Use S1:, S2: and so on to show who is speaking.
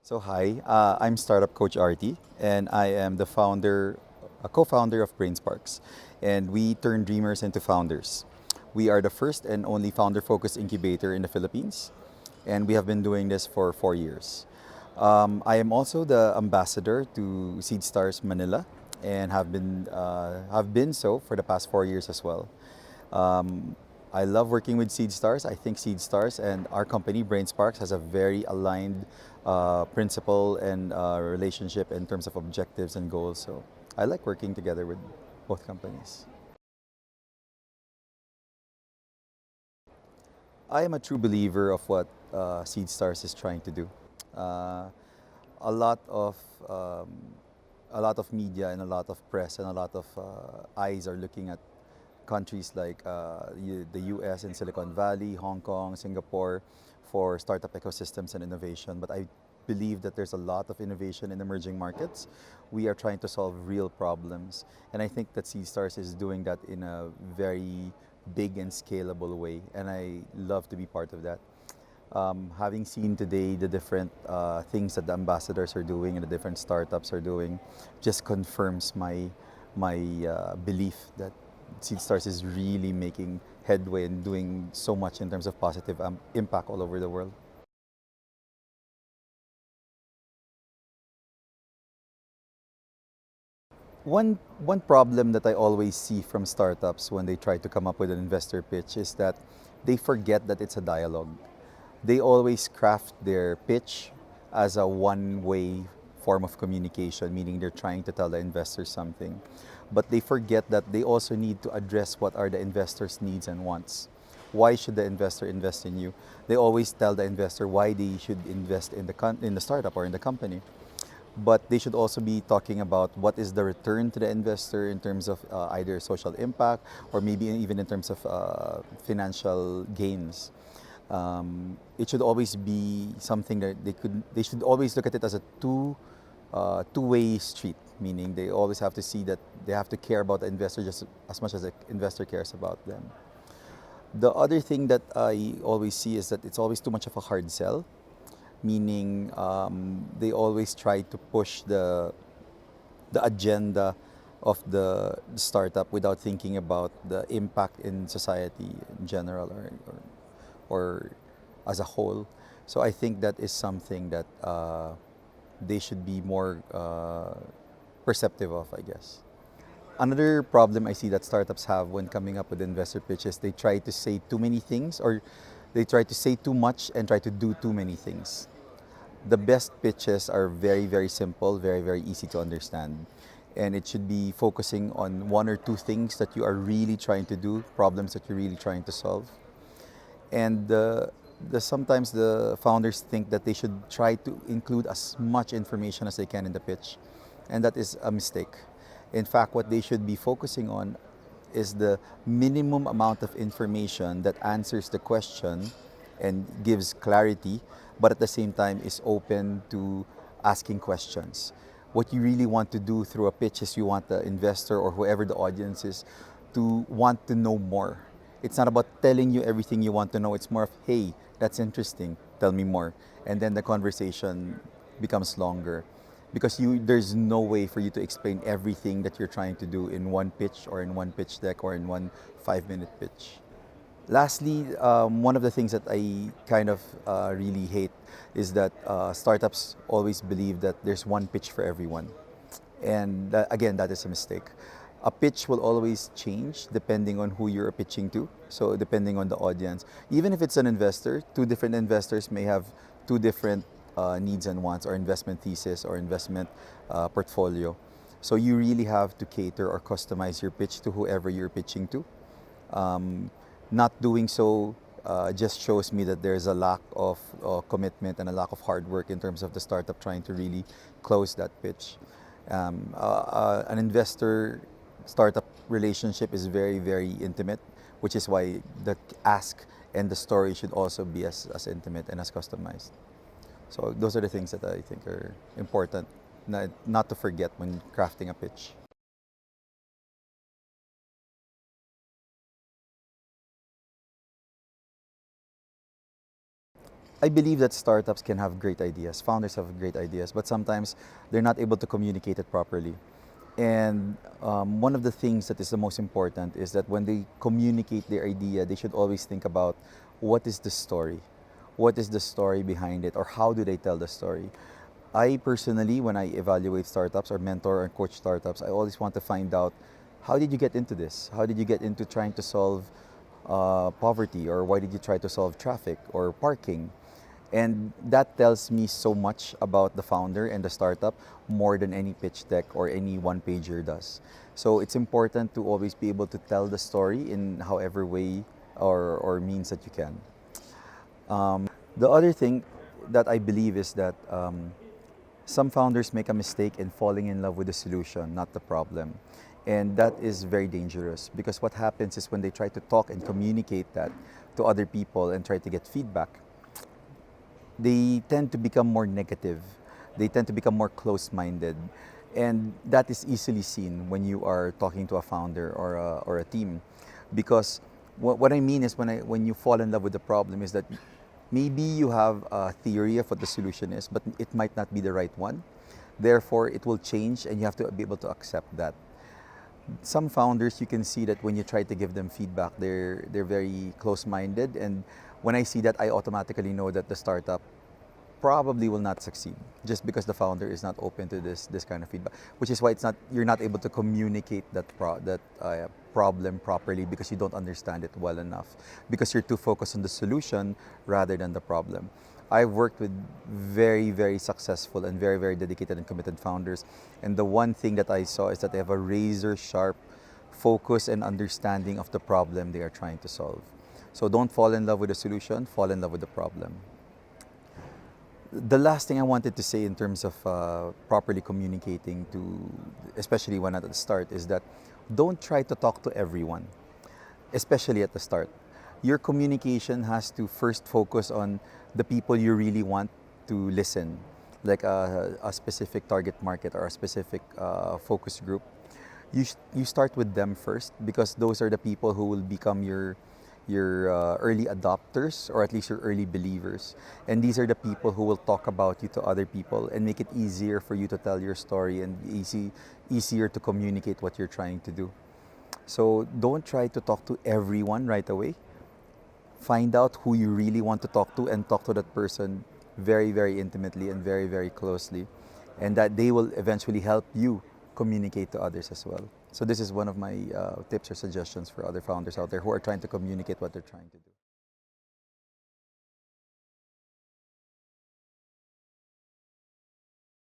S1: So hi, I'm startup coach Artie, and I am the co-founder of Brainsparks, and we turn dreamers into founders. We are the first and only founder-focused incubator in the Philippines, and we have been doing this for 4 years. I am also the ambassador to Seedstars Manila, and have been so for the past 4 years as well. Um, I love working with Seedstars. I think Seedstars and our company, Brainsparks, has a very aligned principle and relationship in terms of objectives and goals. So I like working together with both companies. I am a true believer of what Seedstars is trying to do. Uh, a lot of um, a lot of media and a lot of press and a lot of eyes are looking at countries like the US and Silicon Valley, Hong Kong, Singapore for startup ecosystems and innovation. But I believe that there's a lot of innovation in emerging markets. We are trying to solve real problems. And I think that Seastars is doing that in a very big and scalable way. And I love to be part of that. Having seen today the different things that the ambassadors are doing and the different startups are doing, just confirms my belief that SeedStars is really making headway and doing so much in terms of positive impact all over the world. One problem that I always see from startups when they try to come up with an investor pitch is that they forget that it's a dialogue. They always craft their pitch as a one-way form of communication, meaning they're trying to tell the investor something. But they forget that they also need to address what are the investor's needs and wants. Why should the investor invest in you? They always tell the investor why they should invest in the startup or in the company, but they should also be talking about what is the return to the investor in terms of either social impact or maybe even in terms of financial gains. It should always be something that they should always look at it as a two-way street, meaning they always have to see that they have to care about the investor just as much as the investor cares about them. The other thing that I always see is that it's always too much of a hard sell, meaning they always try to push the agenda of the startup without thinking about the impact in society in general or as a whole. So I think that is something that they should be more perceptive of, I guess. Another problem I see that startups have when coming up with investor pitches, they try to say too many things, or they try to say too much and try to do too many things. The best pitches are very, very simple, very, very easy to understand. And it should be focusing on one or two things that you are really trying to do, problems that you're really trying to solve. And sometimes the founders think that they should try to include as much information as they can in the pitch. And that is a mistake. In fact, what they should be focusing on is the minimum amount of information that answers the question and gives clarity, but at the same time is open to asking questions. What you really want to do through a pitch is you want the investor or whoever the audience is to want to know more. It's not about telling you everything you want to know. It's more of, hey, that's interesting, tell me more. And then the conversation becomes longer because there's no way for you to explain everything that you're trying to do in one pitch or in one pitch deck or in one 5-minute pitch. Lastly, one of the things that I kind of really hate is that startups always believe that there's one pitch for everyone. And again, that is a mistake. A pitch will always change depending on who you're pitching to. So depending on the audience. Even if it's an investor, two different investors may have two different needs and wants or investment thesis or investment portfolio. So you really have to cater or customize your pitch to whoever you're pitching to. Um, Not doing so just shows me that there's a lack of commitment and a lack of hard work in terms of the startup trying to really close that pitch. An investor startup relationship is very, very intimate, which is why the ask and the story should also be as intimate and as customized. So those are the things that I think are important not to forget when crafting a pitch. I believe that startups can have great ideas, founders have great ideas, but sometimes they're not able to communicate it properly. And one of the things that is the most important is that when they communicate their idea, they should always think about what is the story? What is the story behind it, or how do they tell the story? I personally, when I evaluate startups or mentor or coach startups, I always want to find out how did you get into this? How did you get into trying to solve poverty, or why did you try to solve traffic or parking? And that tells me so much about the founder and the startup more than any pitch deck or any one pager does. So it's important to always be able to tell the story in however way or means that you can. The other thing that I believe is that some founders make a mistake in falling in love with the solution, not the problem. And that is very dangerous because what happens is when they try to talk and communicate that to other people and try to get feedback, they tend to become more negative. They tend to become more close-minded. And that is easily seen when you are talking to a founder or a team. Because what I mean is when you fall in love with the problem is that maybe you have a theory of what the solution is, but it might not be the right one. Therefore, it will change and you have to be able to accept that. Some founders, you can see that when you try to give them feedback, they're very close-minded, and when I see that, I automatically know that the startup probably will not succeed just because the founder is not open to this kind of feedback, which is why you're not able to communicate that problem properly because you don't understand it well enough, because you're too focused on the solution rather than the problem. I've worked with very successful and very dedicated and committed founders, and the one thing that I saw is that they have a razor sharp focus and understanding of the problem they are trying to solve. So don't fall in love with the solution, fall in love with the problem. The last thing I wanted to say in terms of properly communicating to, especially when at the start, is that don't try to talk to everyone, especially at the start. Your communication has to first focus on the people you really want to listen, like a specific target market or a specific focus group. You start with them first because those are the people who will become your early adopters, or at least your early believers. And these are the people who will talk about you to other people and make it easier for you to tell your story and easier to communicate what you're trying to do. So don't try to talk to everyone right away. Find out who you really want to talk to and talk to that person very intimately and very closely. And that they will eventually help you communicate to others as well. So this is one of my tips or suggestions for other founders out there who are trying to communicate what they're trying to do.